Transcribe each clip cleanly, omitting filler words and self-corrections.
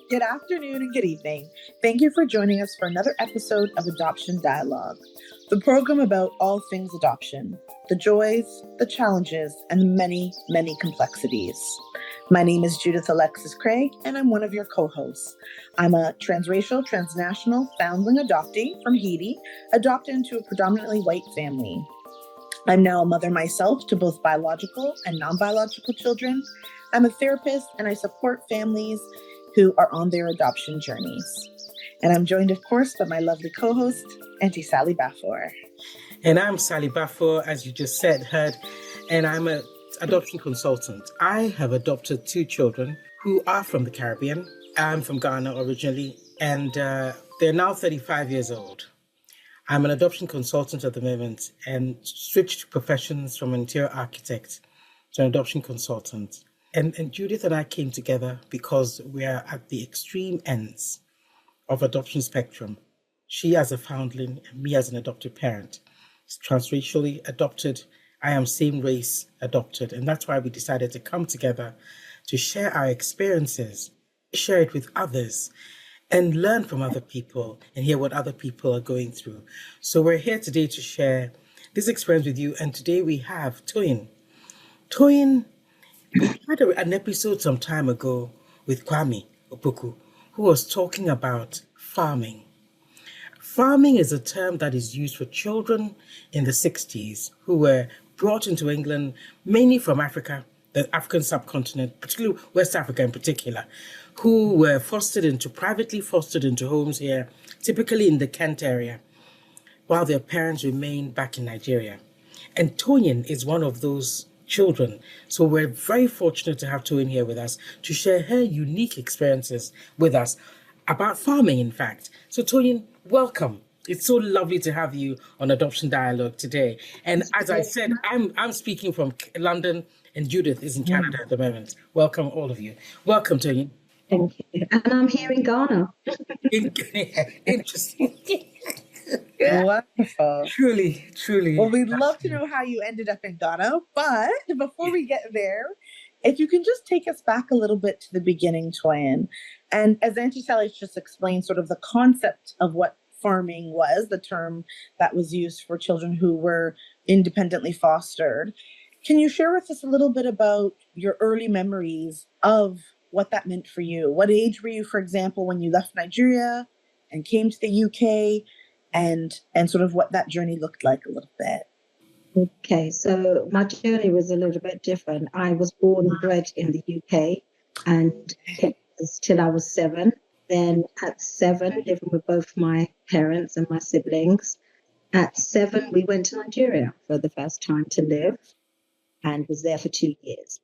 Good afternoon and good evening. Thank you for joining us for another episode of Adoption Dialog, the program about all things adoption, the joys, the challenges, and the many, many complexities. My name is Judith Alexis Craig, and I'm one of your co-hosts. I'm a transracial, transnational, foundling adoptee from Haiti, adopted into a predominantly white family. I'm now a mother myself to both biological and non-biological children. I'm a therapist, and I support families who are on their adoption journeys. And I'm joined, of course, by my lovely co-host, Auntie Sally Bafour. And I'm Sally Bafour, as you just heard, and I'm an adoption consultant. I have adopted two children who are from the Caribbean. I'm from Ghana originally, and they're now 35 years old. I'm an adoption consultant at the moment and switched professions from an interior architect to an adoption consultant. And Judith and I came together because we are at the extreme ends of adoption spectrum. She as a foundling and me as an adopted parent. Transracially adopted. I am same race adopted. And that's why we decided to come together to share our experiences, share it with others, and learn from other people and hear what other people are going through. So we're here today to share this experience with you. And today we have Toyin. Toyin, we had an episode some time ago with Kwame Opoku, who was talking about farming. Farming is a term that is used for children in the 60s who were brought into England, mainly from Africa, the African subcontinent, particularly West Africa in particular, who were privately fostered into homes here, typically in the Kent area, while their parents remained back in Nigeria. And Tonyen is one of those children. So we're very fortunate to have Toyin here with us to share her unique experiences with us about farming, in fact. So Toyin, welcome. It's so lovely to have you on Adoption Dialogue today. And as I said, I'm speaking from London and Judith is in Canada at the moment. Welcome, all of you. Welcome, Toyin. Thank you. And I'm here in Ghana. Interesting. Wonderful. Truly. Well, we'd love to know how you ended up in Ghana, but before we get there, if you can just take us back a little bit to the beginning, Toyin. And as Auntie Sally just explained, sort of the concept of what farming was, the term that was used for children who were independently fostered. Can you share with us a little bit about your early memories of what that meant for you? What age were you, for example, when you left Nigeria and came to the UK? And sort of what that journey looked like a little bit. Okay, so my journey was a little bit different. I was born and bred in the UK and till I was 7. Then at 7, living with both my parents and my siblings. At 7, we went to Nigeria for the first time to live and was there for 2 years.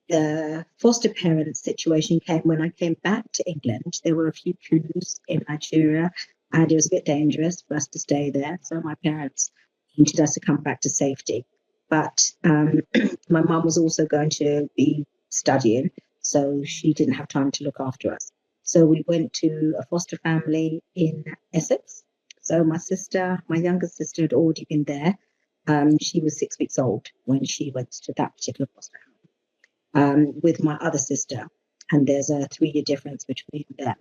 The foster parent situation came when I came back to England. There were a few coups in Nigeria, and it was a bit dangerous for us to stay there. So my parents wanted us to come back to safety. But my mum was also going to be studying, so she didn't have time to look after us. So we went to a foster family in Essex. So my younger sister had already been there. She was 6 weeks old when she went to that particular foster home with my other sister. And there's a 3-year difference between them.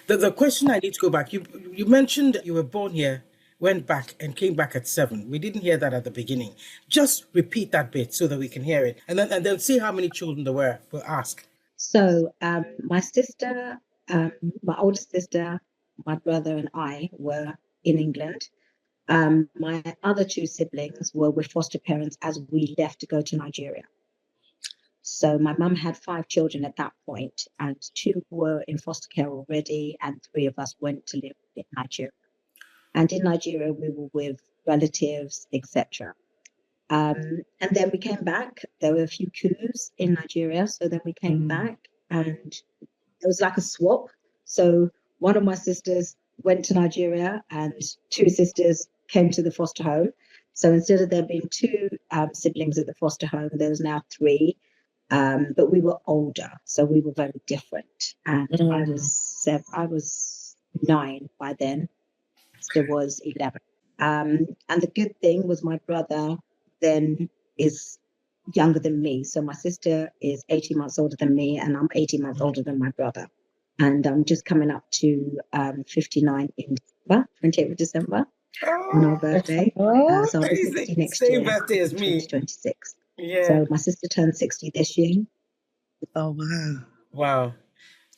The question I need to go back, you mentioned you were born here, went back and came back at 7. We didn't hear that at the beginning. Just repeat that bit so that we can hear it. And then see how many children there were. We'll ask. So my sister, my older sister, my brother and I were in England. My other 2 siblings were with foster parents as we left to go to Nigeria. So my mum had 5 children at that point, and 2 were in foster care already, and 3 of us went to live in Nigeria. And in Nigeria, we were with relatives, etc. And then we came back. There were a few coups in Nigeria, so then we came back, and it was like a swap. So one of my sisters went to Nigeria, and 2 sisters came to the foster home. So instead of there being 2 siblings at the foster home, there was now 3. But we were older, so we were very different. And I was 9 by then. There was 11. And the good thing was my brother then is younger than me. So my sister is 18 months older than me, and I'm 18 months older than my brother. and I'm just coming up to 59 in December, 28th of December, on our Oh, birthday. Oh, So I'll be amazing. 60 next Same year, birthday as me. 2026. Yeah. So my sister turned 60 this year. oh wow. Wow.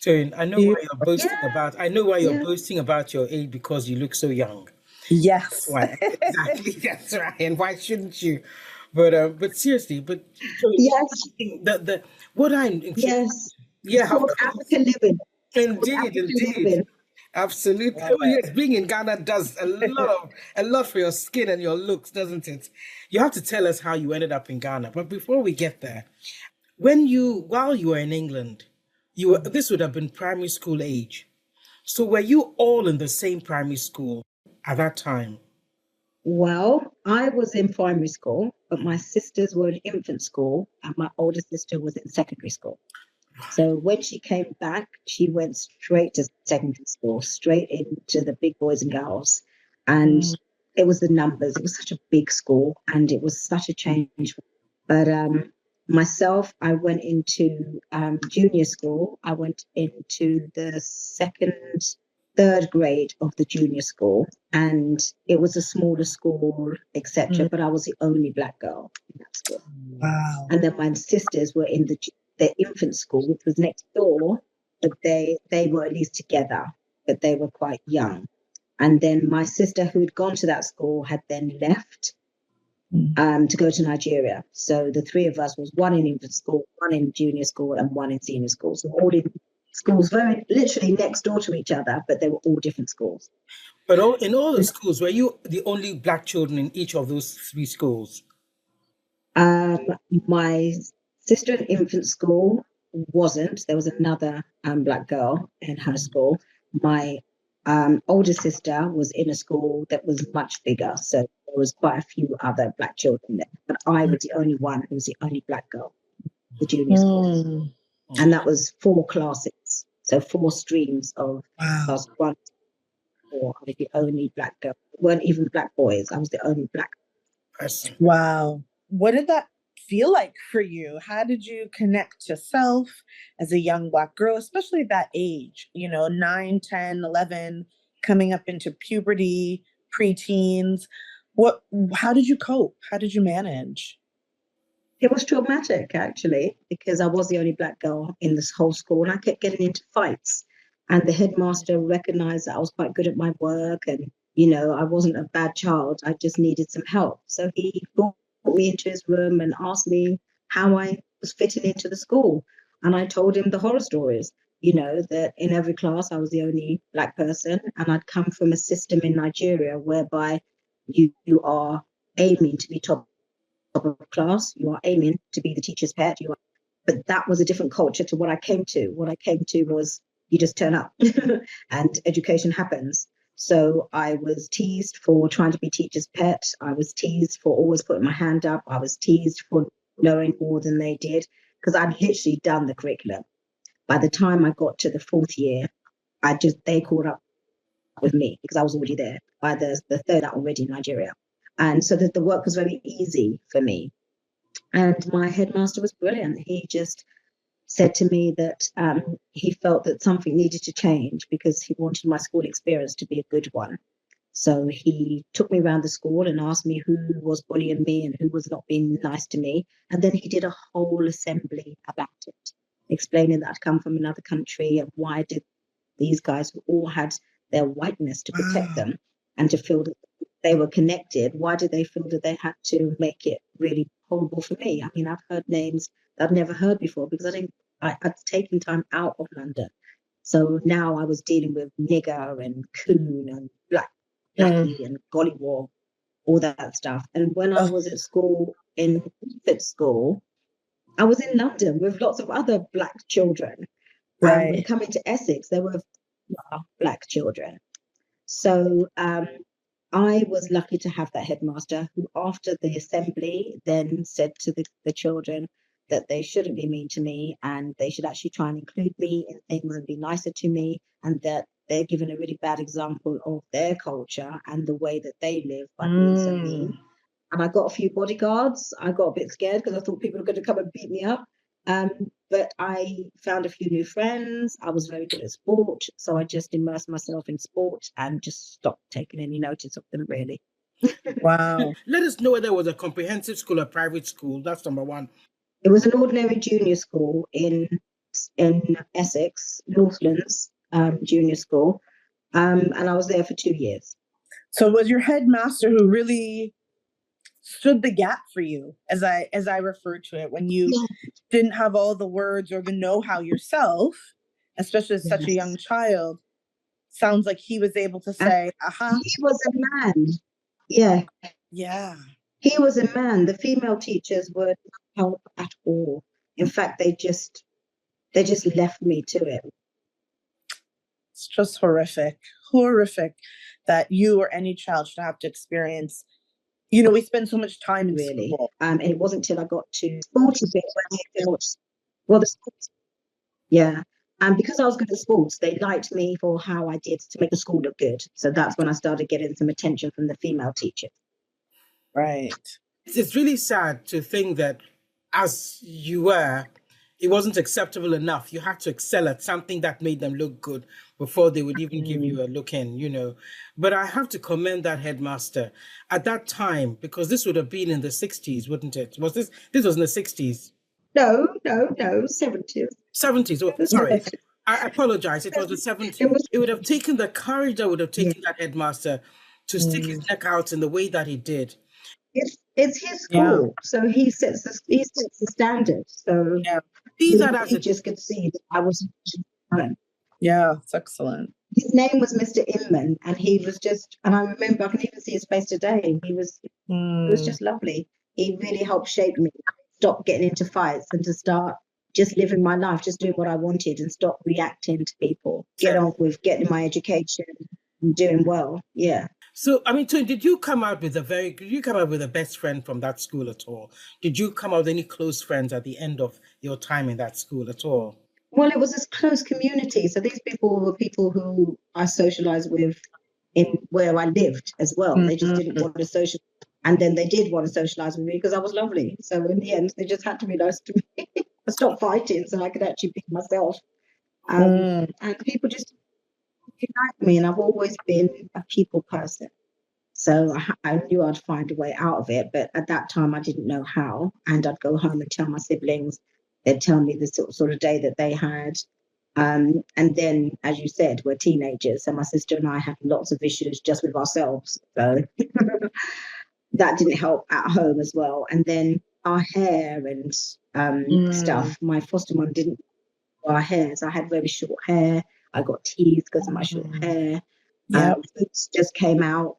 Toyin, I know why You, you're boasting Yeah, about. I know why you're yeah. boasting about your age, because you look so young. That's yes. why. Exactly. That's right. And why shouldn't you? But seriously, but Toyin, Yes, the what I'm intrigued. yes. It's Yeah, of called course. African living. It's called Indeed, African indeed. living. Absolutely. Love Oh yes, being in Ghana does a lot for your skin and your looks, doesn't it? You have to tell us how you ended up in Ghana. But before we get there, while you were in England, this would have been primary school age. So were you all in the same primary school at that time? Well, I was in primary school, but my sisters were in infant school, and my older sister was in secondary school. So when she came back, she went straight to secondary school, straight into the big boys and girls. And Mm, it was the numbers. It was such a big school, and it was such a change. But myself, I went into junior school. I went into the third grade of the junior school, and it was a smaller school, etc. mm, But I was the only black girl in that school. wow. And then my sisters were in the infant school, which was next door, but they were at least together, but they were quite young. And then my sister, who had gone to that school, had then left Mm. to go to Nigeria. So the three of us was one in infant school, one in junior school, and one in senior school. So all in schools very literally next door to each other, but they were all different schools. But in all the schools, were you the only black children in each of those three schools? Um, my sister in infant school wasn't. There was another black girl in her school. My older sister was in a school that was much bigger, so there was quite a few other black children there. But I was the only one who was the only black girl, the junior school, Mm, and that was 4 classes, so 4 streams of wow. class 1 to 4. I was the only black girl. There weren't even black boys. I was the only black. Person. Wow. What did that feel like for you? How did you connect to self as a young Black girl, especially at that age, 9, 10, 11, coming up into puberty, preteens? How did you cope? How did you manage? It was traumatic, actually, because I was the only black girl in this whole school and I kept getting into fights. And the headmaster recognized that I was quite good at my work and, I wasn't a bad child. I just needed some help. So he brought me into his room and asked me how I was fitting into the school. And I told him the horror stories, that in every class I was the only black person. And I'd come from a system in Nigeria whereby you are aiming to be top of class, you are aiming to be the teacher's pet, but that was a different culture to what I came to. What I came to was you just turn up and education happens. So I was teased for trying to be teacher's pet. I was teased for always putting my hand up. I was teased for knowing more than they did because I'd literally done the curriculum. By the time I got to the fourth year, they caught up with me because I was already there. By the third, I already in Nigeria. And so that the work was very easy for me. And my headmaster was brilliant. He just said to me that he felt that something needed to change because he wanted my school experience to be a good one. So he took me around the school and asked me who was bullying me and who was not being nice to me. And then he did a whole assembly about it, explaining that I'd come from another country and why did these guys who all had their whiteness to protect Wow. them and to feel that they were connected, why did they feel that they had to make it really horrible for me? I mean, I've heard names that I've never heard before because I'd taken time out of London. So now I was dealing with nigger and coon and Mm. blackie and gollywog, all that stuff. And when I Oh, was at school in infant school, I was in London with lots of other black children. But right. coming to Essex, there were black children. So I was lucky to have that headmaster who, after the assembly, then said to the children that they shouldn't be mean to me and they should actually try and include me in things and be nicer to me, and that they're given a really bad example of their culture and the way that they live by being so mean. Mm. And I got a few bodyguards. I got a bit scared because I thought people were going to come and beat me up. But I found a few new friends. I was very good at sport, so I just immersed myself in sport and just stopped taking any notice of them, really. Wow. Let us know whether it was a comprehensive school or private school. That's number one. It was an ordinary junior school in Essex, Northlands Junior School, and I was there for 2 years. So was your headmaster who really stood the gap for you, as I refer to it, when you didn't have all the words or the know-how yourself, especially as such a young child? Sounds like he was able to say, aha. He was a man. Yeah. Yeah. He was a man. The female teachers weren't help at all. In fact, they just left me to it. It's just horrific. Horrific that you or any child should have to experience. You know, we spend so much time in Really. school. And it wasn't until I got to sporty bit when I felt, well, the sports, yeah. And because I was good at sports, they liked me for how I did to make the school look good. So that's when I started getting some attention from the female teachers. Right. It's really sad to think that as you were, it wasn't acceptable enough. You had to excel at something that made them look good before they would even give you a look in, you know. But I have to commend that headmaster at that time, because this would have been in the 60s, wouldn't it? Was this was in the 60s? No, 70s. 70s. Oh, sorry. I apologize. It was the 70s. It would have taken the courage that would have taken that headmaster to stick his neck out in the way that he did. It's his school, so he sets the standard. So See that as he just could see that I was. Yeah, it's excellent. His name was Mr. Inman, and he was just, and I remember I can even see his face today. He was just lovely. He really helped shape me, stop getting into fights, and to start just living my life, just doing what I wanted, and stop reacting to people. Get on with getting my education and doing well. Yeah. So, I mean, Toyin, did you come out with a best friend from that school at all? Did you come out with any close friends at the end of your time in that school at all? Well, it was a close community. So these people were people who I socialized with in where I lived as well. They just didn't want to socialize. And then they did want to socialize with me because I was lovely. So in the end, they just had to be nice to me. I stopped fighting so I could actually be myself. And people just like me, and I've always been a people person. So I knew I'd find a way out of it, but at that time I didn't know how. And I'd go home and tell my siblings. They'd tell me the sort of day that they had. And then, as you said, we're teenagers. So my sister and I had lots of issues just with ourselves. So that didn't help at home as well. And then our hair and stuff. My foster mum didn't do our hair. So I had very short hair. I got teased because of my short hair. Boots just came out,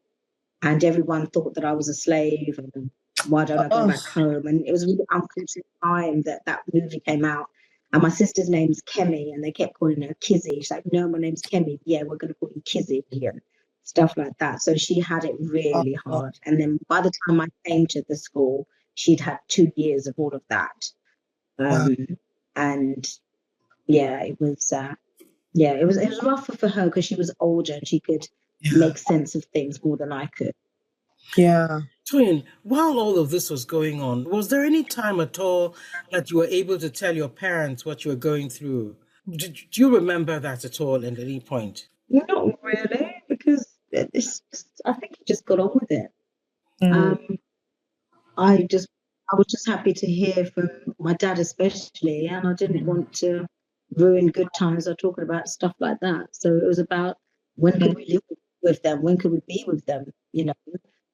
and everyone thought that I was a slave. And why don't I go back home? And it was a really unfortunate time that movie came out. And my sister's name's Kemi, and they kept calling her Kizzy. She's like, no, my name's Kemi. Yeah, we're going to call you Kizzy, and stuff like that. So she had it really hard. And then by the time I came to the school, she'd had 2 years of all of that. And yeah, it was rough for her because she was older and she could make sense of things more than I could. Yeah. Toyin, while all of this was going on, was there any time at all that you were able to tell your parents what you were going through? Do you remember that at all at any point? Not really, because I think he just got on with it. I was just happy to hear from my dad especially, and I didn't want to ruin good times or talking about stuff like that. So it was about when could we live with them? When could we be with them? You know,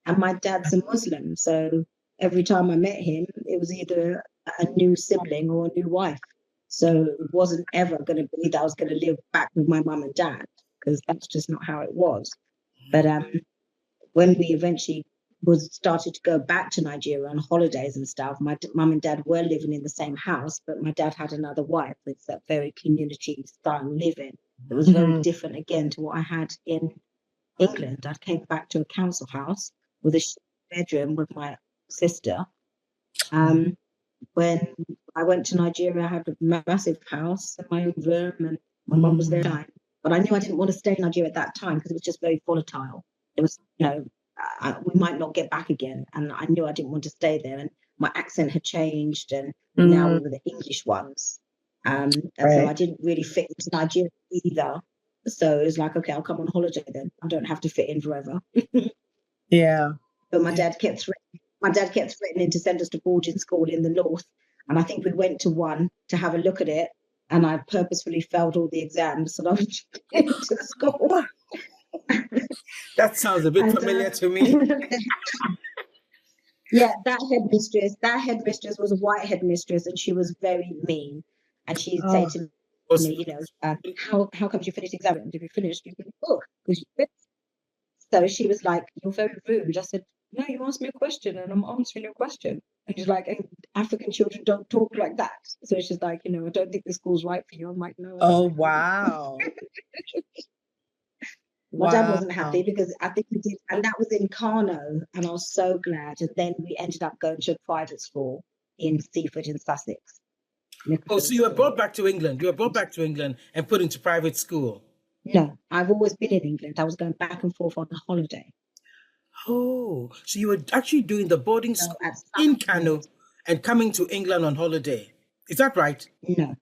and my dad's a Muslim, so every time I met him, it was either a new sibling or a new wife. So it wasn't ever going to be that I was going to live back with my mum and dad, because that's just not how it was. But when we eventually started to go back to Nigeria on holidays and stuff, my mum and dad were living in the same house, but my dad had another wife. It's that very community style living. It was very different again to what I had in England. I came back to a council house with a bedroom with my sister. When I went to Nigeria, I had a massive house and my own room, and my mum was there. But I knew I didn't want to stay in Nigeria at that time because it was just very volatile. It was, we might not get back again, and I knew I didn't want to stay there. And my accent had changed, and now we were the English ones. And so I didn't really fit into Nigeria either. So it was like, okay, I'll come on holiday then. I don't have to fit in forever. Yeah. But my dad kept threatening to send us to boarding school in the north. And I think we went to one to have a look at it. And I purposefully failed all the exams so I was into school. That sounds a bit familiar to me. Yeah, that headmistress was a white headmistress, and she was very mean. And she'd say to me, how come you finished the exam? Did you finish? You can book because you finished. So she was like, "You're very rude." I said, "No, you asked me a question, and I'm answering your question." And she's like, "African children don't talk like that." So she's like, "I don't think the school's right for you." I'm like, "No." Oh, wow. My dad wasn't happy because I think we did, and that was in Kano, and I was so glad. And then we ended up going to a private school in Seaford in Sussex. Oh, so you were brought back to England. You were brought back to England and put into private school. No, I've always been in England. I was going back and forth on a holiday. Oh, so you were actually doing the boarding school in Kano and coming to England on holiday. Is that right? No.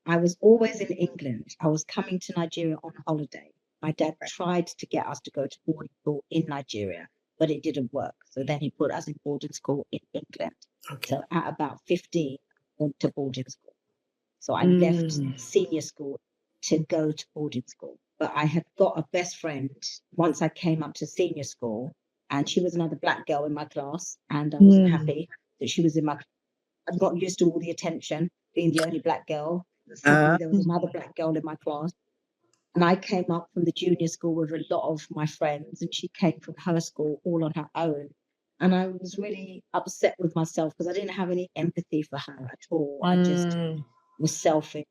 I was always in England. I was coming to Nigeria on holiday. My dad tried to get us to go to boarding school in Nigeria, but it didn't work. So then he put us in boarding school in England. Okay. So at about 15, I went to boarding school. So I left senior school to go to boarding school. But I had got a best friend once I came up to senior school, and she was another black girl in my class, and I wasn't happy that she was in my class. I'd got used to all the attention, being the only black girl. Suddenly there was another black girl in my class. And I came up from the junior school with a lot of my friends, and she came from her school all on her own. And I was really upset with myself because I didn't have any empathy for her at all. I just was selfish.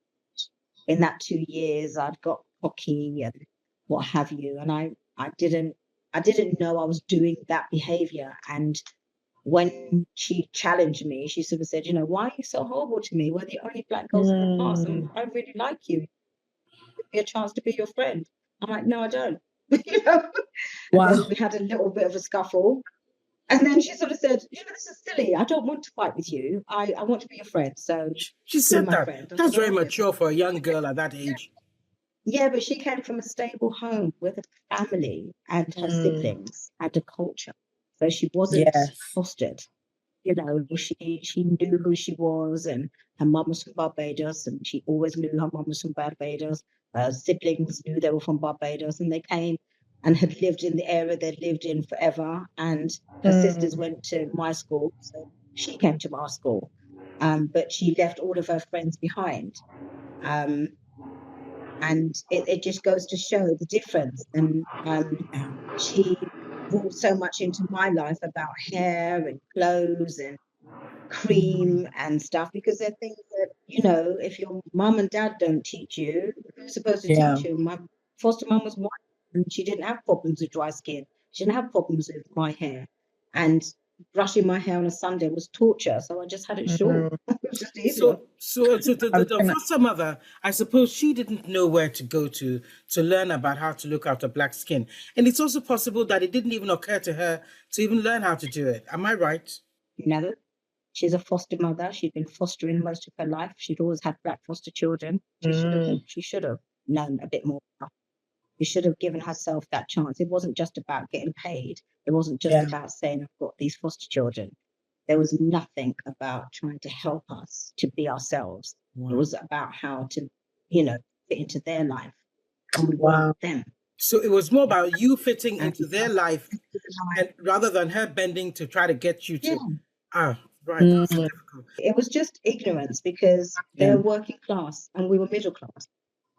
In that 2 years, I'd got cocky and what have you. And I didn't know I was doing that behavior. And when she challenged me, she sort of said, "Why are you so horrible to me? We're the only black girls in the class, and I really like you. Give me a chance to be your friend." I'm like, "No, I don't." Wow. And then we had a little bit of a scuffle. And then she sort of said, "This is silly. I don't want to fight with you. I want to be your friend." So she said that. That's very mature for a young girl at that age. Yeah, but she came from a stable home with a family and her siblings and a culture. So she wasn't fostered. She knew who she was, and her mum was from Barbados, and she always knew her mum was from Barbados. Her siblings knew they were from Barbados, and they came and had lived in the area they'd lived in forever. And her sisters went to my school, so she came to our school. But she left all of her friends behind. And it just goes to show the difference. And she brought so much into my life about hair and clothes and cream and stuff, because they're things that, if your mum and dad don't teach you, who's supposed to teach you? My foster mum was white, and she didn't have problems with dry skin. She didn't have problems with my hair. And brushing my hair on a Sunday was torture, so I just had it short. It was just easier. So the foster mother, I suppose she didn't know where to go to learn about how to look after black skin. And it's also possible that it didn't even occur to her to even learn how to do it. Am I right? No. She's a foster mother. She'd been fostering most of her life. She'd always had black foster children. She should have known a bit more. She should have given herself that chance. It wasn't just about getting paid. It wasn't just about saying, "I've got these foster children." There was nothing about trying to help us to be ourselves. Wow. It was about how to, fit into their life. And we want them. So it was more about you fitting into their life, and rather than her bending to try to get you to. Right. That's difficult. It was just ignorance, because they're working class and we were middle class.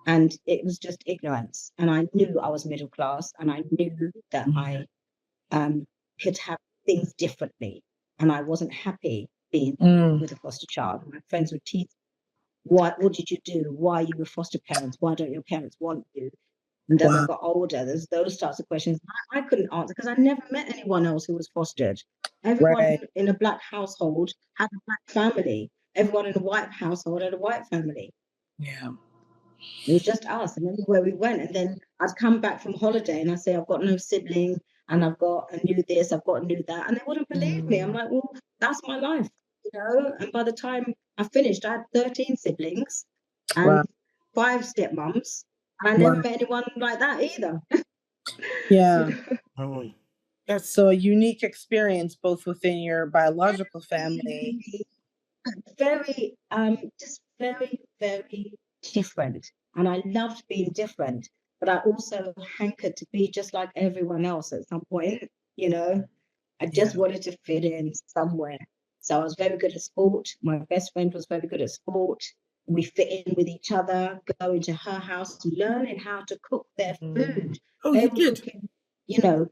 And it was just ignorance. And I knew I was middle class, and I knew that I could have things differently. And I wasn't happy being with a foster child. My friends would tease me, what did you do? Why are you with foster parents? Why don't your parents want you? And as I got older, there's those types of questions I couldn't answer, because I never met anyone else who was fostered. Everyone in a black household had a black family. Everyone in a white household had a white family. Yeah. It was just us, and everywhere we went. And then I'd come back from holiday and I'd say, "I've got no sibling. and I've got a new this, I've got a new that, and they wouldn't believe me. I'm like, well, that's my life, And by the time I finished, I had 13 siblings and Wow. 5 stepmoms, and I never Wow. met anyone like that either. Yeah. Oh, that's So a unique experience both within your biological family. Very, just very, very different. And I loved being different, but I also hankered to be just like everyone else at some point. I just yeah. wanted to fit in somewhere. So I was very good at sport. My best friend was very good at sport. We fit in with each other, going to her house, learning how to cook their food. Oh, They you were did. cooking, you know,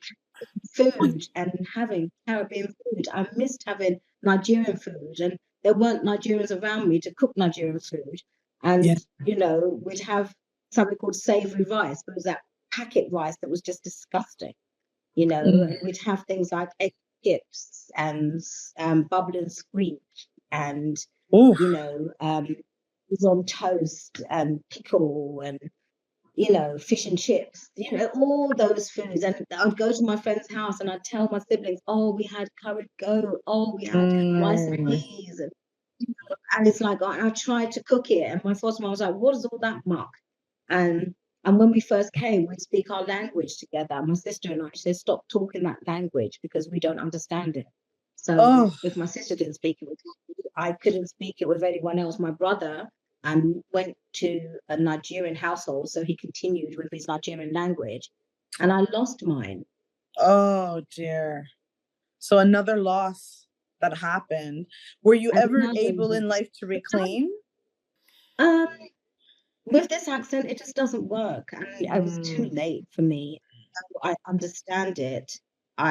Oh, food and having Caribbean food. I missed having Nigerian food, and there weren't Nigerians around me to cook Nigerian food. Yeah. And, we'd have something called savory rice, but it was that packet rice that was just disgusting. And we'd have things like egg chips and bubble and screech and, Oof. was on toast and pickle and fish and chips, all those foods. And I'd go to my friend's house and I'd tell my siblings, oh, we had curried goat, oh, we had rice and peas. And it's like, I tried to cook it. And my foster mom was like, what is all that muck? And and when we first came, we'd speak our language together. My sister and I, she said, stop talking that language because we don't understand it. So Oh, if my sister didn't speak it with me, I couldn't speak it with anyone else. My brother went to a Nigerian household, so he continued with his Nigerian language, and I lost mine. oh dear. So another loss that happened. Were you ever Another, able in life to reclaim? um, with this accent, it just doesn't work, and it was too Mm, late for me. I understand it.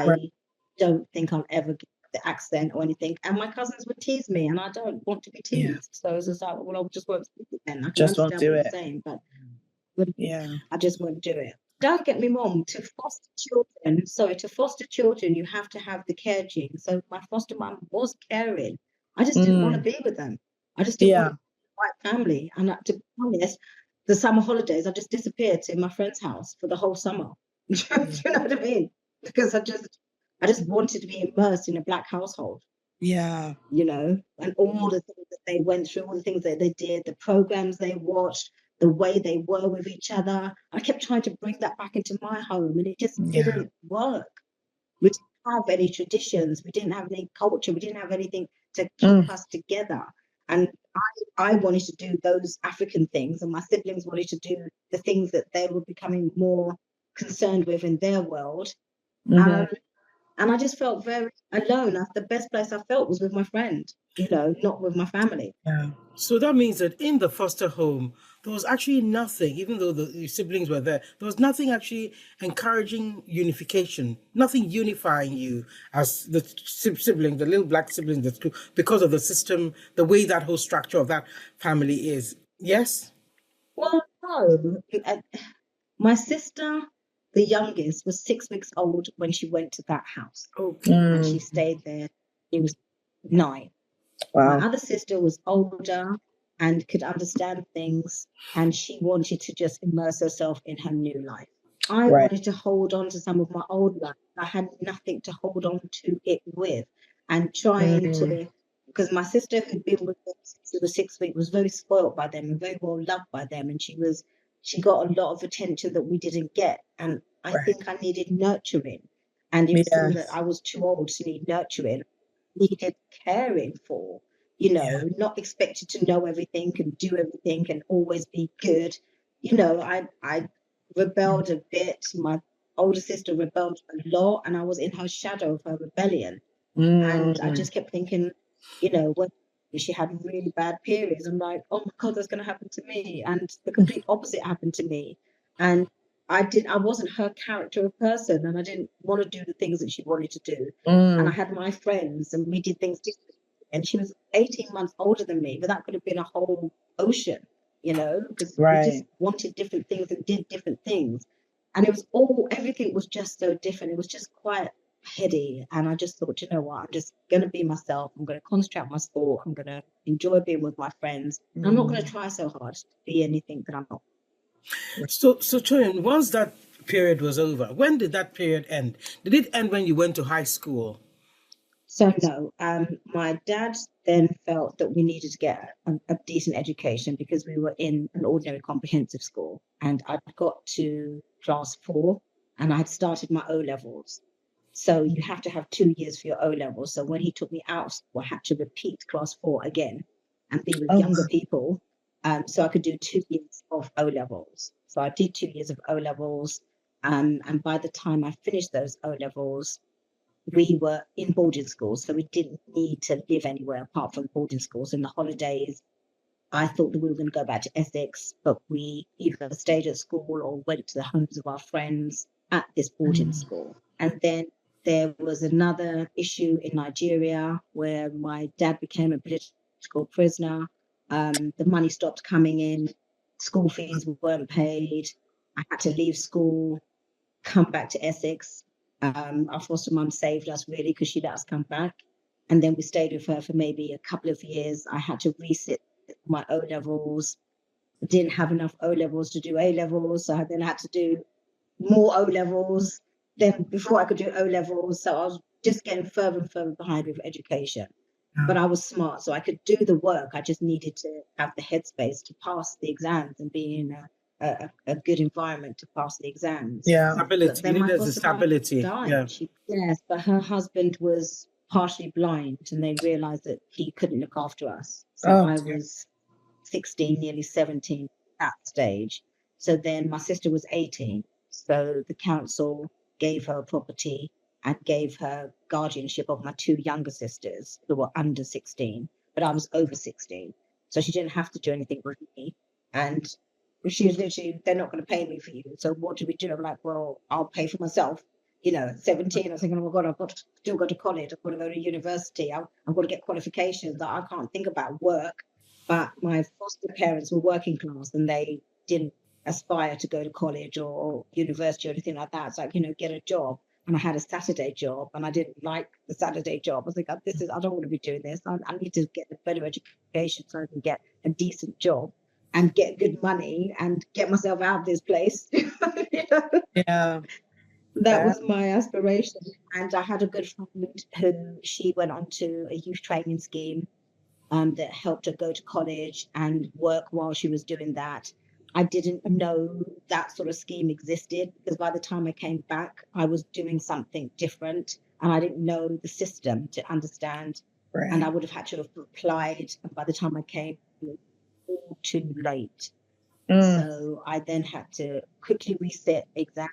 right. I don't think I'll ever get the accent or anything. And my cousins would tease me, and I don't want to be Yeah. teased. So it's just like, well, I just won't speak it then. I can Just won't understand do what you're it. saying, but Yeah. I just won't do it. Don't get me wrong, to foster children, you have to have the care gene. So my foster mom was caring. I just didn't want to Mm, be with them. I just didn't want yeah. to be with my family. And to be honest, the summer holidays, I just disappeared to my friend's house for the whole summer. You know what I mean? Because I just wanted to be immersed in a black household, Yeah. and all the things that they went through, all the things that they did, the programs they watched, the way they were with each other. I kept trying to bring that back into my home, and it just Yeah. didn't work. We didn't have any traditions, we didn't have any culture, we didn't have anything to keep Mm, us together. And I wanted to do those African things, and my siblings wanted to do the things that they were becoming more concerned with in their world. mhm. Um, and I just felt very alone. The best place I felt was with my friend, not with my family. Yeah. So that means that in the foster home, there was actually nothing, even though the siblings were there was nothing actually encouraging unification, nothing unifying you as the sibling, the little black siblings, because of the system, the way that whole structure of that family is. Yes? Well, no. My sister, the youngest, was 6 weeks old when she went to that house, Okay. and she Mm, stayed there. She was 9. My wow. other sister was older and could understand things, and she wanted to just immerse herself in her new life. I Right. wanted to hold on to some of my old life. I had nothing to hold on to it with, and trying Mm, to, because my sister who'd been with them since she was 6 weeks was very spoiled by them and very well loved by them, and she got a lot of attention that we didn't get, and I right. think I needed nurturing, and it seemed that Yes. I was too old to need nurturing, needed caring for, Yeah. not expected to know everything and do everything and always be good. I rebelled a bit. My older sister rebelled a lot, and I was in her shadow of her rebellion. And I Mm, just kept thinking, when she had really bad periods, I'm like, oh my God, that's going to happen to me. And the complete opposite happened to me. And I wasn't her character of person, and I didn't want to do the things that she wanted to do. And I mm, had my friends, and we did things differently. And she was 18 months older than me, but that could have been a whole ocean, because we just right. wanted different things and did different things. And everything was just so different. It was just quite heady. And I just thought, you know what, I'm just going to be myself. I'm going to concentrate on my sport. I'm going to enjoy being with my friends. I'm not going to Mm, try so hard to be anything that I'm not. So Toyin, once that period was over. When did that period end? Did it end when you went to high school? So no, my dad then felt that we needed to get a decent education because we were in an ordinary comprehensive school, and I'd got to class 4 and I'd started my O levels. So you have to have 2 years for your O levels. So when he took me out of school, I had to repeat class 4 again and be with Oh, younger people, so I could do 2 years of O levels. So I did 2 years of O levels, and by the time I finished those O levels, we were in boarding schools, so we didn't need to live anywhere apart from boarding schools. In the holidays, I thought that we were going to go back to Essex, but we either stayed at school or went to the homes of our friends at this boarding school. And then there was another issue in Nigeria where my dad became a political prisoner. The money stopped coming in, school fees weren't paid. I had to leave school, come back to Essex. Our foster mum saved us really because she let us come back. And then we stayed with her for maybe a couple of years. I had to resit my O levels. Didn't have enough O levels to do A levels. So I then had to do more O levels. Then before I could do O levels, so I was just getting further and further behind with education. But I was smart, so I could do the work. I just needed to have the headspace to pass the exams and be in a good environment to pass the exams. yeah. Stability. Then You my needed the foster mum stability. died. Yeah. Yes, but her husband was partially blind, and they realized that he couldn't look after us. So Oh, I dear. was 16, nearly 17 at that stage. So then my sister was 18. So the council gave her property and gave her guardianship of my 2 younger sisters who were under 16, but I was over 16. So she didn't have to do anything with me. And she was literally, they're not going to pay me for you. So what do we do? I'm like, well, I'll pay for myself. At 17, I was thinking, oh my God, I've got to still go to college. I've got to go to university. I've got to get qualifications. I can't think about work. But my foster parents were working class and they didn't aspire to go to college or university or anything like that. It's like, get a job. And I had a Saturday job and I didn't like the Saturday job. I was like, I don't want to be doing this. I need to get a better education so I can get a decent job and get good money and get myself out of this place. Yeah. That was my aspiration. And I had a good friend who she went on to a youth training scheme that helped her go to college and work while she was doing that. I didn't know that sort of scheme existed because by the time I came back, I was doing something different and I didn't know the system to understand. Right. And I would have had to have applied. And by the time I came, it was all too late. So I then had to quickly reset exams,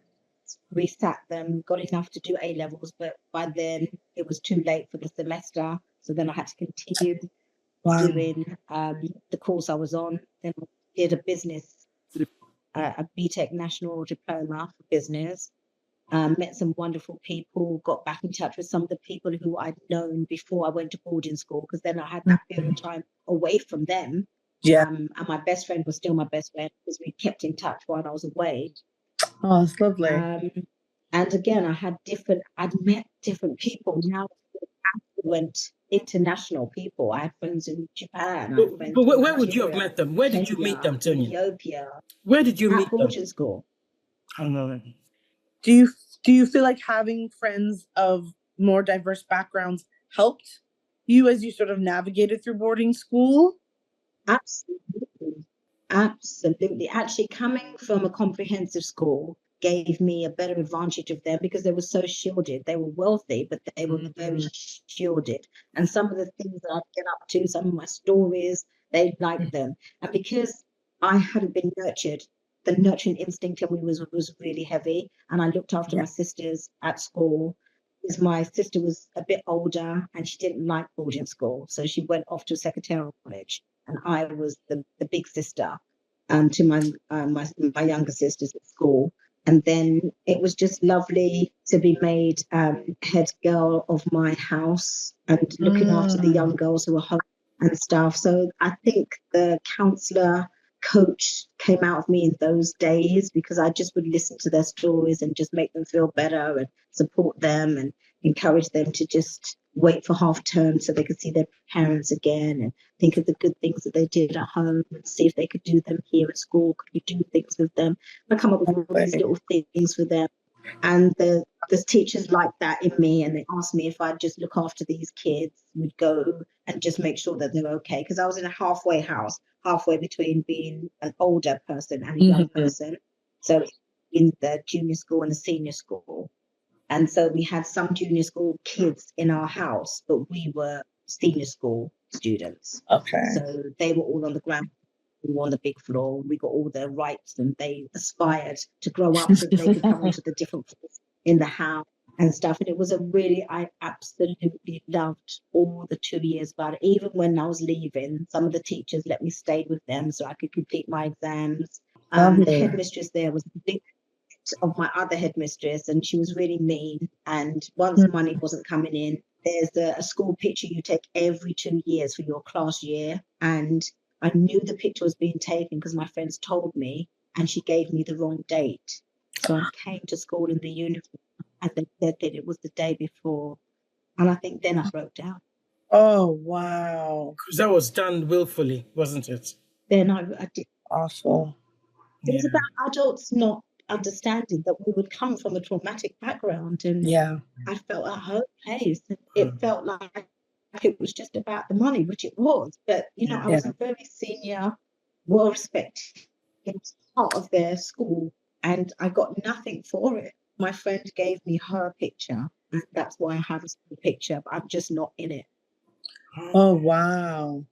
resat them, got enough to do A levels, but by then it was too late for the semester. So then I had to continue doing the course I was on. Then I did a business, a BTEC National Diploma for Business. Met some wonderful people, got back in touch with some of the people who I'd known before I went to boarding school, because then I had that period of time away from them. Yeah. And my best friend was still my best friend because we kept in touch while I was away. Oh, that's lovely. And again, I'd met different people. Now I went international people. I had friends in Japan. But where would you have met them? Where did you meet them, Tonyen? Ethiopia. Where did you meet At them? boarding school. I don't know. Do you feel like having friends of more diverse backgrounds helped you as you sort of navigated through boarding school? Absolutely. Absolutely. Actually, coming from a comprehensive school gave me a better advantage of them because they were so shielded. They were wealthy, but they were very shielded. And some of the things that I'd get up to, some of my stories, they liked them. And because I hadn't been nurtured, the nurturing instinct in me was really heavy. And I looked after my sisters at school because my sister was a bit older and she didn't like boarding school. So she went off to secretarial college. And I was the big sister to my younger sisters at school. And then it was just lovely to be made head girl of my house and looking after the young girls who were home and stuff. So I think the counselor coach came out of me in those days because I just would listen to their stories and just make them feel better and support them and encourage them to just wait for half term so they could see their parents again and think of the good things that they did at home and see if they could do them here at school. Could we do things with them? I come up with all these little things for them. And the teachers like that in me, and they asked me if I'd just look after these kids. We'd go and just make sure that they're okay. Because I was in a halfway house, halfway between being an older person and a young person. So in the junior school and the senior school. And so we had some junior school kids in our house, but we were senior school students. Okay. So they were all on the ground, we were on the big floor. We got all their rights, and they aspired to grow up so they could come onto the different floors in the house and stuff. And it was I absolutely loved all the 2 years about it. Even when I was leaving, some of the teachers let me stay with them so I could complete my exams. The headmistress there was a big of my other headmistress, and she was really mean. And once money wasn't coming in, there's a school picture you take every 2 years for your class year. And I knew the picture was being taken because my friends told me, and she gave me the wrong date. So I came to school in the uniform, and they said that it was the day before. And I think then I broke down. Oh, wow. Because that was done willfully, wasn't it? Then I did. Awful. It was about adults not understanding that we would come from a traumatic background, and I felt at her place. It felt like it was just about the money, which it was. But I was a very senior, well-respected part of their school, and I got nothing for it. My friend gave me her picture, and that's why I have a school picture, but I'm just not in it. Oh, wow.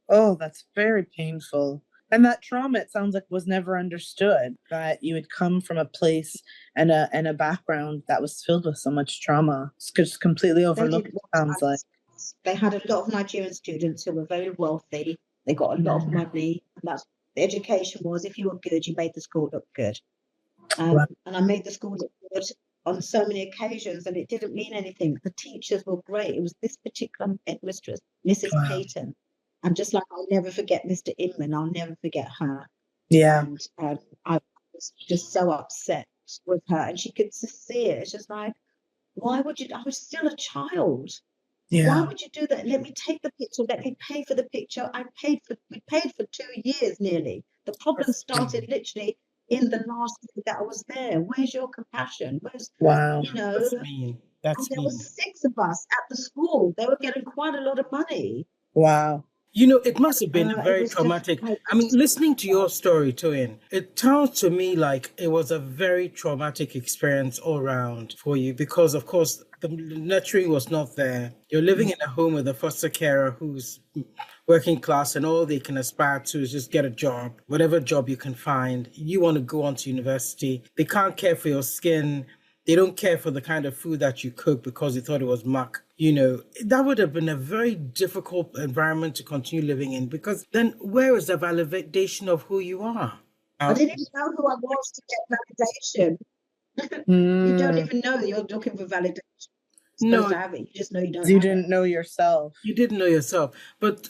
Oh, that's very painful. And that trauma, it sounds like, was never understood, that you had come from a place and a background that was filled with so much trauma. It's just completely overlooked, it sounds like. They had a lot of Nigerian students who were very wealthy. They got a lot of money. And that's the education was, if you were good, you made the school look good. And I made the school look good on so many occasions, and it didn't mean anything. The teachers were great. It was this particular headmistress, Mrs. Payton. And just like I'll never forget Mr. Inman, I'll never forget her. Yeah. And I was just so upset with her, and she could just see it. It's just like, why would you? I was still a child. Yeah. Why would you do that? Let me take the picture. Let me pay for the picture. We paid for 2 years nearly. The problem started literally in the last year that I was there. Where's your compassion? Where's That's mean. That's there were 6 of us at the school. They were getting quite a lot of money. Wow. It must have been very traumatic. I mean, listening to your story, Toyin, it sounds to me like it was a very traumatic experience all around for you because, of course, the nurturing was not there. You're living in a home with a foster carer who's working class, and all they can aspire to is just get a job, whatever job you can find. You want to go on to university. They can't care for your skin. They don't care for the kind of food that you cook because they thought it was muck. That would have been a very difficult environment to continue living in, because then where is the validation of who you are? I didn't even know who I was to get validation. You don't even know that you're looking for validation. No, to have it. You just know you don't. You didn't know yourself. You didn't know yourself. But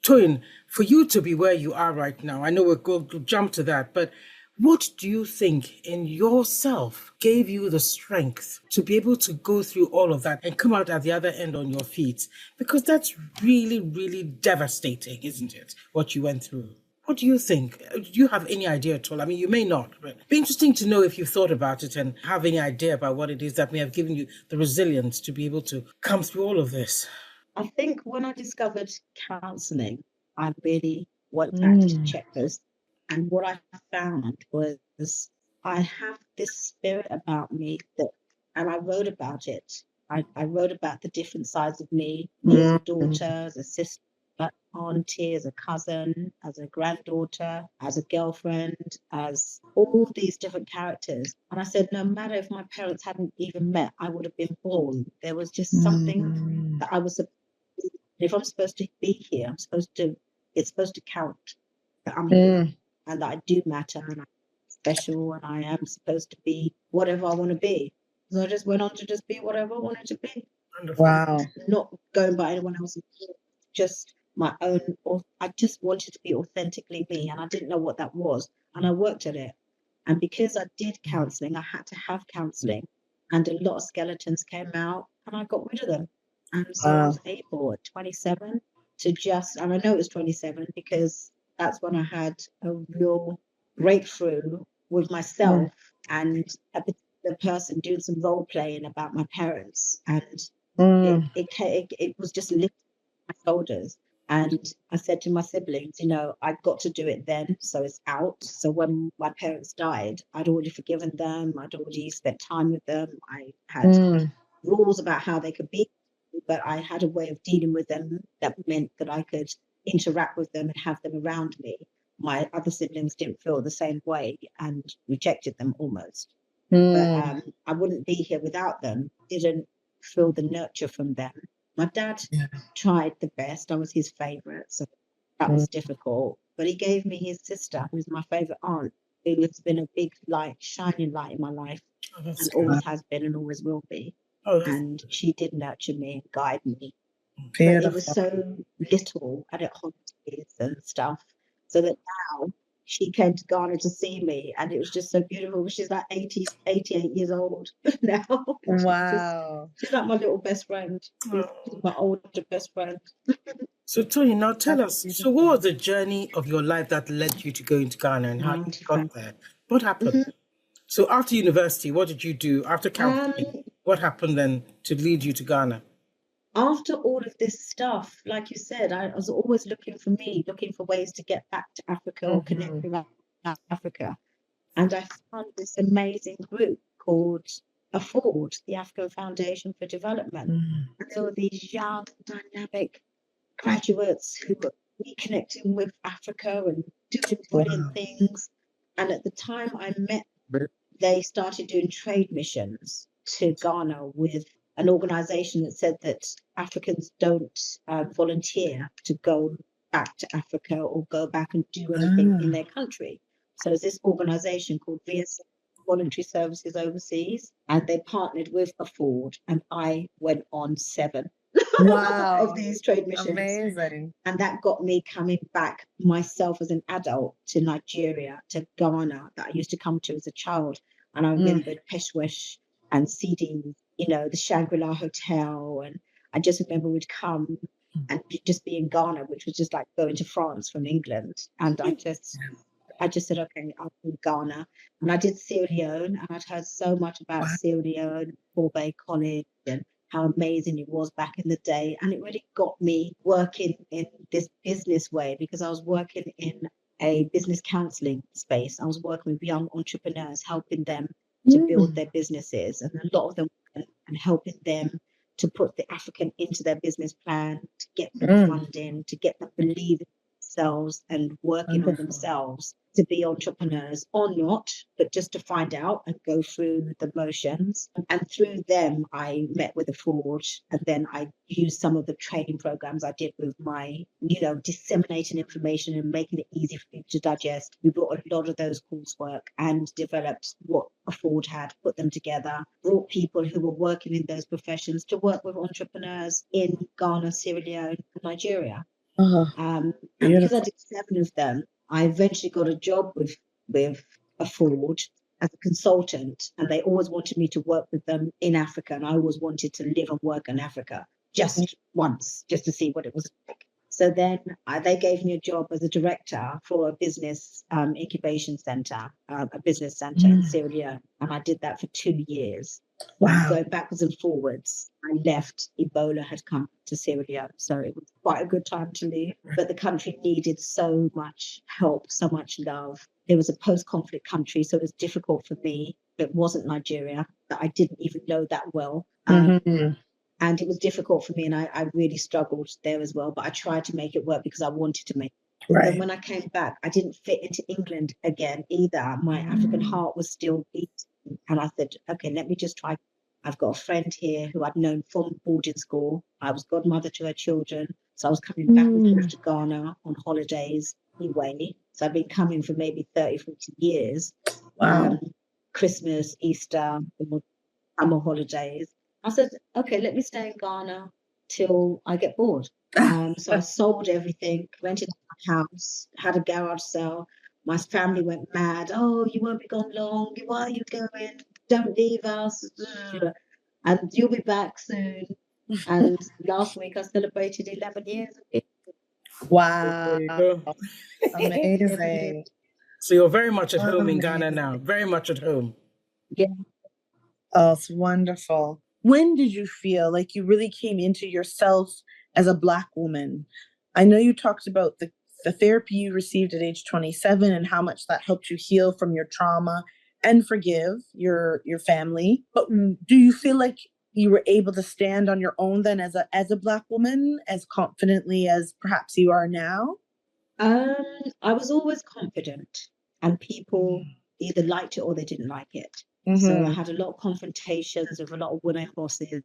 Toyin, for you to be where you are right now, I know we're going to jump to that, but what do you think in yourself gave you the strength to be able to go through all of that and come out at the other end on your feet? Because that's really, really devastating, isn't it? What you went through. What do you think? Do you have any idea at all? I mean, you may not, but it'd be interesting to know if you've thought about it and have any idea about what it is that may have given you the resilience to be able to come through all of this. I think when I discovered counselling, I really went back to check this. And what I found was I have this spirit about me and I wrote about it. I wrote about the different sides of me as a daughter, as a sister, auntie, as a cousin, as a granddaughter, as a girlfriend, as all these different characters. And I said, no matter if my parents hadn't even met, I would have been born. There was just something that I was, if I'm supposed to be here, it's supposed to count that I'm here and that I do matter and I'm special and I am supposed to be whatever I want to be. So I just went on to just be whatever I wanted to be. Wow. Not going by anyone else's, just my own. I just wanted to be authentically me, and I didn't know what that was, and I worked at it. And because I did counselling, I had to have counselling, and a lot of skeletons came out, and I got rid of them. And so I was able at 27 to just, and I know it was 27 because that's when I had a real breakthrough with myself and a particular person doing some role playing about my parents. And it was just lifting my shoulders. And I said to my siblings, I got to do it then, so it's out. So when my parents died, I'd already forgiven them. I'd already spent time with them. I had rules about how they could be, but I had a way of dealing with them that meant that I could interact with them and have them around me. My other siblings didn't feel the same way and rejected them almost. But I wouldn't be here without them. Didn't feel the nurture from them. My dad tried the best. I was his favorite, so that was difficult. But he gave me his sister, who's my favorite aunt, who has been a big light, shining light in my life, and always has been and always will be. And she did nurture me and guide me. Beautiful. But it was so little and at holidays and stuff, so that now she came to Ghana to see me, and it was just so beautiful. She's like 88 years old now. Wow. She's like my little best friend. She's my older best friend. So Toyin, now tell us, so what was the journey of your life that led you to go into Ghana and how you got there? What happened? So after university, what did you do? After counseling, what happened then to lead you to Ghana? After all of this stuff, like you said, I was always looking for ways to get back to Africa or connect with Africa. And I found this amazing group called Afford, the African Foundation for Development. And there were these young, dynamic graduates who were reconnecting with Africa and doing brilliant things. And at the time I met them, they started doing trade missions to Ghana with an organization that said that Africans don't volunteer to go back to Africa or go back and do anything in their country. So there's this organization called VS Voluntary Services Overseas, and they partnered with Afford, and I went on 7 of these trade missions. Amazing. And that got me coming back myself as an adult to Nigeria, to Ghana, that I used to come to as a child. And I remembered Peshwesh and CDs, the Shangri-La Hotel. And I just remember we'd come and just be in Ghana, which was just like going to France from England. And I just said, okay, I'll do Ghana. And I did Sierra Leone, and I'd heard so much about Sierra Leone, Bay College, and how amazing it was back in the day. And it really got me working in this business way, because I was working in a business counseling space. I was working with young entrepreneurs, helping them to build their businesses. And a lot of them, and helping them to put the African into their business plan, to get them funding, to get them believing themselves and working on themselves to be entrepreneurs or not, but just to find out and go through the motions. And through them, I met with Afford, and then I used some of the training programs I did with my, disseminating information and making it easy for people to digest. We brought a lot of those coursework and developed what Afford had, put them together, brought people who were working in those professions to work with entrepreneurs in Ghana, Sierra Leone, and Nigeria. And because I did 7 of them, I eventually got a job with Afford as a consultant, and they always wanted me to work with them in Africa, and I always wanted to live and work in Africa just once, just to see what it was like. So then they gave me a job as a director for a business incubation center, a business center in Sierra Leone, and I did that for 2 years. Wow. Going backwards and forwards. I left, Ebola had come to Sierra Leone, so it was quite a good time to leave. But the country needed so much help, so much love. It was a post-conflict country, so it was difficult for me. It wasn't Nigeria, that I didn't even know that well. And it was difficult for me, and I really struggled there as well. But I tried to make it work because I wanted to make it. Right. And when I came back, I didn't fit into England again either. My African heart was still beating. And I said, okay, let me just try. I've got a friend here who I'd known from boarding school. I was godmother to her children. So I was coming back and forth to Ghana on holidays anyway. So I've been coming for maybe 30, 40 years. Wow. Christmas, Easter, summer holidays. I said, okay, let me stay in Ghana till I get bored. So I sold everything, rented a house, had a garage sale. My family went mad. Oh, you won't be gone long. Why are you going? Don't leave us. And you'll be back soon. And last week I celebrated 11 years. Wow. There you go. 11 years. Amazing. So you're very much at home in Ghana Amazing. now. Very much at home. Yeah. Oh, it's wonderful. When did you feel like you really came into yourself as a Black woman? I know you talked about the therapy you received at age 27 and how much that helped you heal from your trauma and forgive your family. But do you feel like you were able to stand on your own then as a Black woman as confidently as perhaps you are now? I was always confident, and people either liked it or they didn't like it. So I Mm-hmm. had a lot of confrontations with a lot of women bosses who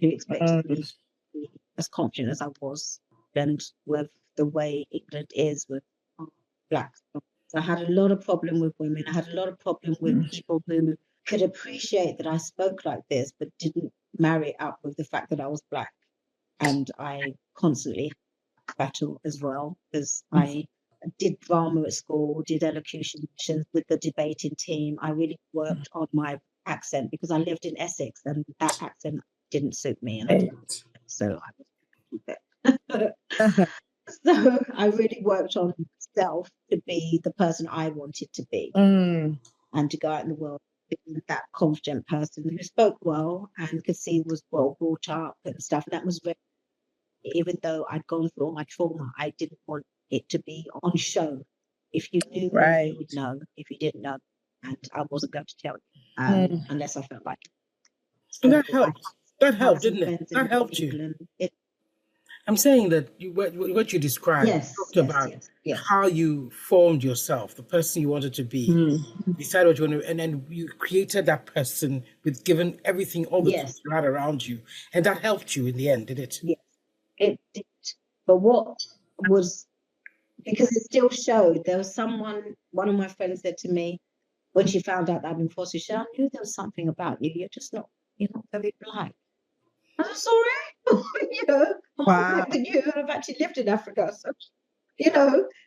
expected me to be as confident as I was, and with the way England is with Black. So I had a lot of problem with women. I had a lot of problem with people who could appreciate that I spoke like this, but didn't marry up with the fact that I was Black. And I constantly battle as well, because I did drama at school, did elocution sessions with the debating team. I really worked on my accent because I lived in Essex and that accent didn't suit me, and I didn't, so I was keep it. So I really worked on myself to be the person I wanted to be and to go out in the world being that confident person who spoke well and could see was well brought up and stuff. And that was very, even though I'd gone through all my trauma, I didn't want it to be on show. If you knew me, Right. you would know. If you didn't know, and I wasn't going to tell you unless I felt like it. And So that helped. That helped, didn't it? That helped you. England. I'm saying that what you described, Yes, talked yes, about yes. how you formed yourself, the person you wanted to be, decided what you wanted, and then you created that person with given everything, all the tools you had around you, and that helped you in the end, did it? Yes, it did. But what was, because it still showed, there was one of my friends said to me when she found out that I'd been foster, she said, I knew there was something about you. You're not very Black. I'm sorry, I'm more Black than you, and I've actually lived in Africa, so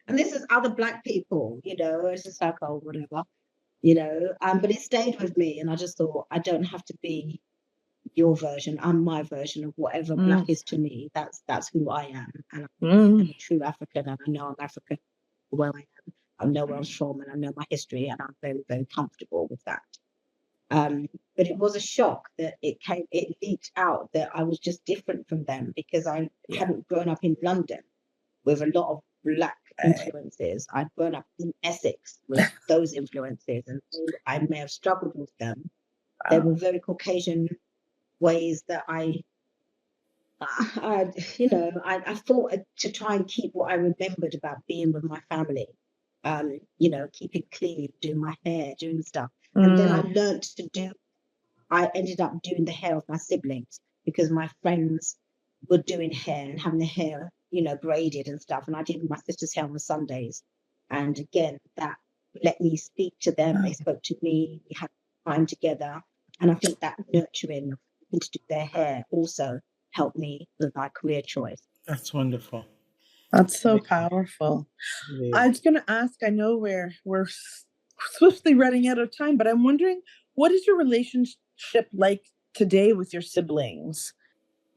and this is other Black people, it's just like, oh, whatever, but it stayed with me, and I just thought, I don't have to be your version. I'm my version of whatever Black is to me. That's who I am, and I'm a true African, and I know I'm African where I am. I know where I'm from, and I know my history, and I'm very, very comfortable with that. But it was a shock that it leaked out that I was just different from them because I hadn't grown up in London with a lot of Black influences. I'd grown up in Essex with those influences, and I may have struggled with them. They were very Caucasian ways that I thought to try and keep what I remembered about being with my family. Keep it clean, doing my hair, doing stuff. And then I ended up doing the hair of my siblings because my friends were doing hair and having the hair, braided and stuff. And I did my sister's hair on Sundays. And again, that let me speak to them. They spoke to me. We had time together. And I think that nurturing to do their hair also helped me with my career choice. That's wonderful. That's so powerful. I was going to ask, I know we're swiftly running out of time, but I'm wondering, what is your relationship like today with your siblings?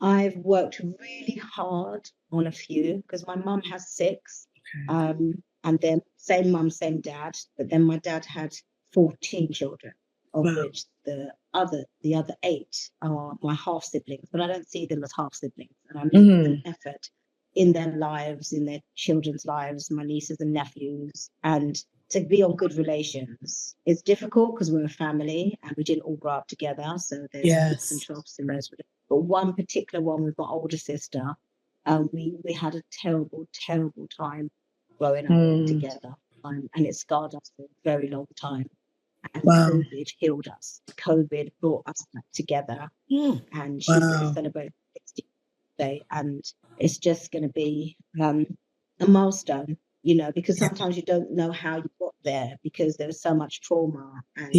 I've worked really hard on a few because my mum has 6. And then same mum, same dad. But then my dad had 14 children, of which the other 8 are my half siblings, but I don't see them as half siblings. And I make an effort in their lives, in their children's lives, my nieces and nephews, and to be on good relations. It's difficult because we're a family and we didn't all grow up together. So there's peaks and troughs in those. But one particular one with my older sister, we had a terrible, terrible time growing up together. And it scarred us for a very long time. And COVID healed us. COVID brought us back together. And she's going to celebrate 60th birthday. And it's just going to be a milestone, because sometimes you don't know how you got there because there was so much trauma. And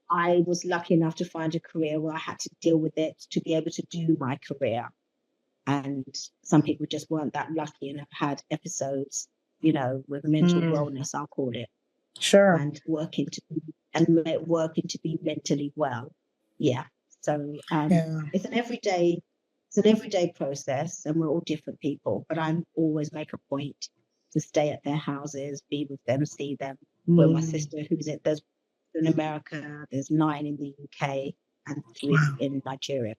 I was lucky enough to find a career where I had to deal with it to be able to do my career. And some people just weren't that lucky and have had episodes, with mental wellness, I'll call it. Sure. And working to be mentally well. Yeah. So Yeah. it's an everyday process, and we're all different people. But I'm always make a point to stay at their houses, be with them, see them. Where my sister, there's in America, there's 9 in the UK and 3 Wow. in Nigeria.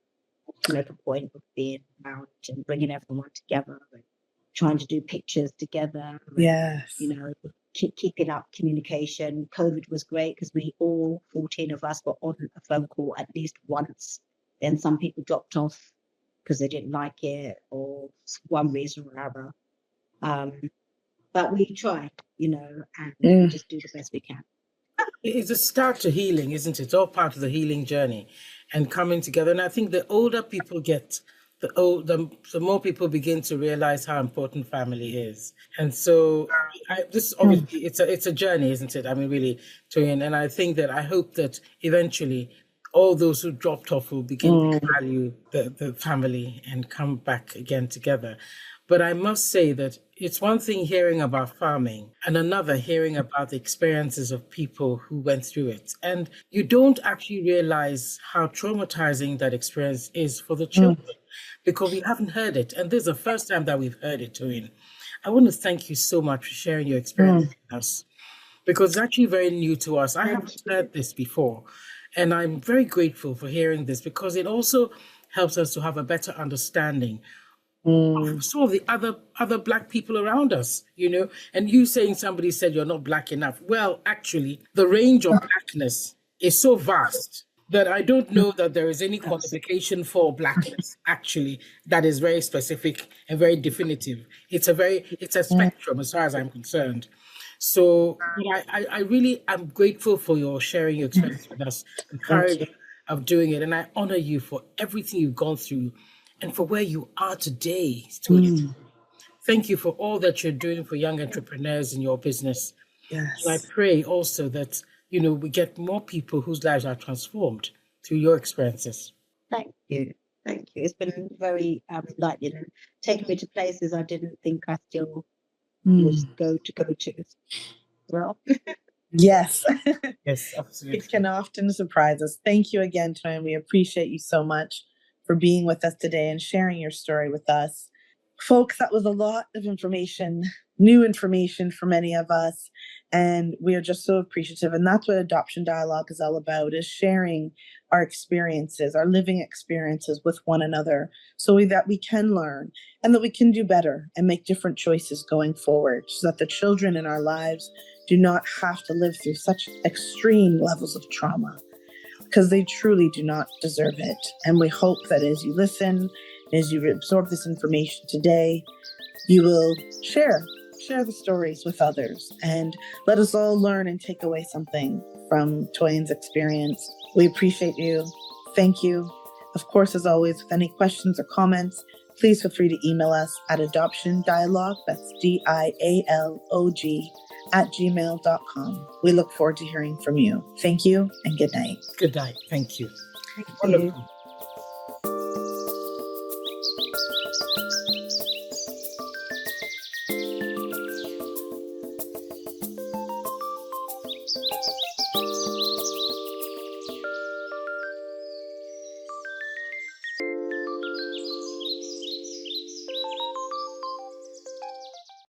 To make a point of being around and bringing everyone together and trying to do pictures together. And, Yes. you know, keeping up communication. COVID was great because we all 14 of us were on a phone call at least once. Then some people dropped off because they didn't like it or one reason or another. But we try, you know, and we just do the best we can. It's a start to healing, isn't it? It's all part of the healing journey and coming together. And I think the older people get, the more people begin to realize how important family is. And so this obviously it's a journey, isn't it? I mean, really, Toyin. And I think that I hope that eventually all those who dropped off will begin to value the family and come back again together. But I must say that it's one thing hearing about farming and another hearing about the experiences of people who went through it. And you don't actually realize how traumatizing that experience is for the children because we haven't heard it. And this is the first time that we've heard it, Toyin. I want to thank you so much for sharing your experience with us because it's actually very new to us. I haven't heard this before. And I'm very grateful for hearing this because it also helps us to have a better understanding of some of the other Black people around us, you know. And you saying somebody said you're not Black enough. Well, actually, the range of Blackness is so vast that I don't know that there is any qualification for Blackness, actually, that is very specific and very definitive. It's a spectrum as far as I'm concerned. So I really am grateful for your sharing your experience with us, the courage of doing it. And I honor you for everything you've gone through and for where you are today. Thank you for all that you're doing for young entrepreneurs in your business. Yes. And I pray also that, you know, we get more people whose lives are transformed through your experiences. Thank you. Thank you. It's been very enlightening and taken me to places I didn't think I still would go to. Well, Yes. Yes, absolutely. It can often surprise us. Thank you again, Toyin. We appreciate you so much for being with us today and sharing your story with us. Folks, that was a lot of information, new information for many of us. And we are just so appreciative. And that's what Adoption Dialogue is all about, is sharing our experiences, our living experiences with one another so that we can learn and that we can do better and make different choices going forward so that the children in our lives do not have to live through such extreme levels of trauma, because they truly do not deserve it. And we hope that as you listen, as you absorb this information today, you will share the stories with others and let us all learn and take away something from Toyin's experience. We appreciate you. Thank you. Of course, as always, with any questions or comments, please feel free to email us at adoptiondialog, that's DIALOG, @gmail.com. We look forward to hearing from you. Thank you and good night. Good night. Thank you. thank you. Wonderful.